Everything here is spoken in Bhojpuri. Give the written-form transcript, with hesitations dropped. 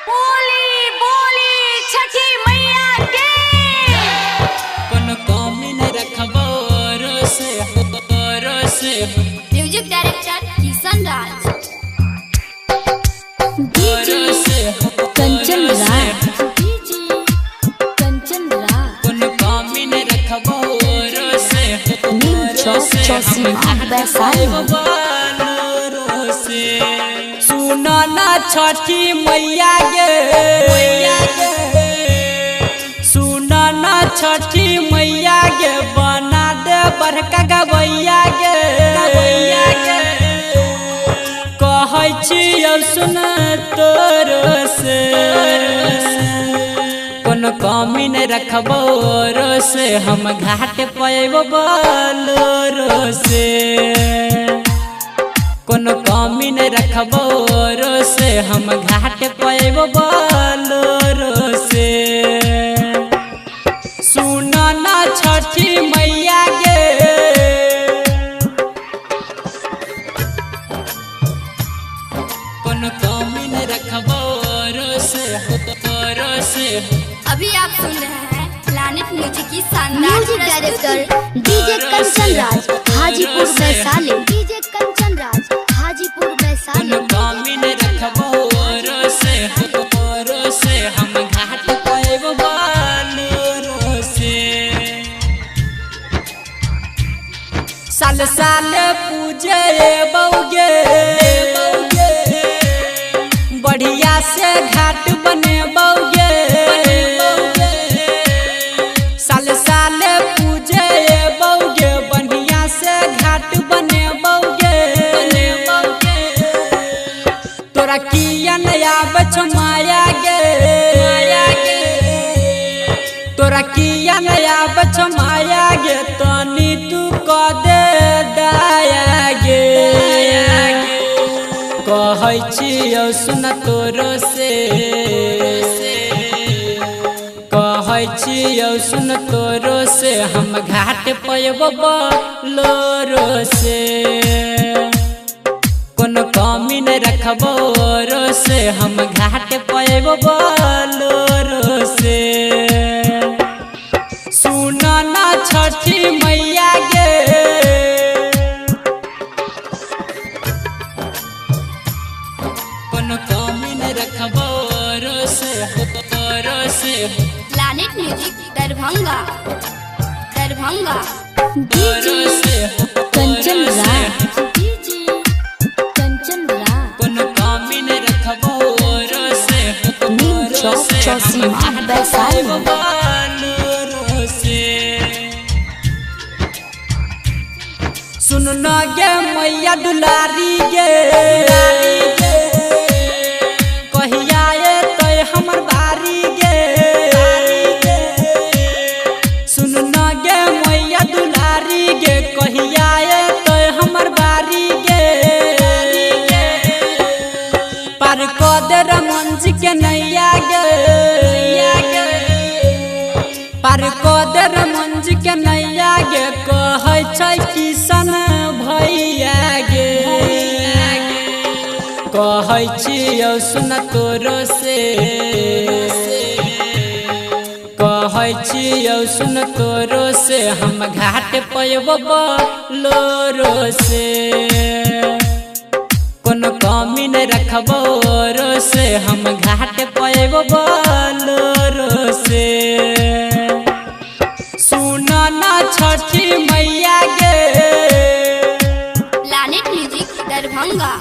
बोली बोली छठी मैया के कौन कमी न रखबो रोसे म्यूजिक डायरेक्टर किशन राज कंचन राज कौन कमी न रखबो रोसे सुनो ना छठी मैया गे सुनो ना छठी मैया गे बना दे बड़का गवैया गे कहै छियौ सुन तोर से कौन कमी न रखबो रोसे हम घाट पैबो बोलो से कौन कमी न रखबो रोसे हम घाट पैबो बोलो से सुनो ना छठी मैया गे कौन कमी न रखबो रोसे अभी आप सुन रहे हैं प्लैनेट म्यूजिक की शानदार music director DJ Kanchan Raj Hajipur Vaishali DJ Kanchan Raj Hajipur Vaishali कौन कमी न रखबो रोसे हम घाट पैबो बोलो से साल साल पूजे बौगे बढ़िया से घाट बने बौगे साल साल पूजे बौगे बढ़िया से घाट बने बौगे तोरा किया नया बच माया गे तोरा किया नया बच माया गे तनी तू क दे दाया गे कहै छियौ सुन तोरो से कहै छियौ सुन तोरो से हम घाट पैबो बोलो से कौन कमी न रखबो रोसे हम घाट पैबो बोलो से सुनो ना छठी मैया गे कौन कमी न रखबो रोसे प्लैनेट म्यूजिक दरभंगा कंचन राज कौन कमी न रखबो रोसे सुन न गे मैया दुलारी गे कहिया तो हमर बारी गे सुन न गे मैया दुलारी गे कहिया तो हमर बारी गे पार क दे रमंज के नैया गे पार क दे रमंज के नैया गे कहै छै किशन भैया गे कहै छियौ सुन तोरो से कहै छियौ सुन तोरो से हम घाट पैबो बोलो से कौन कमी न रखबो रोसे हम घाट पैबो बोलो से सुनो ना छठी मैया गे प्लैनेट म्यूजिक दरभंगा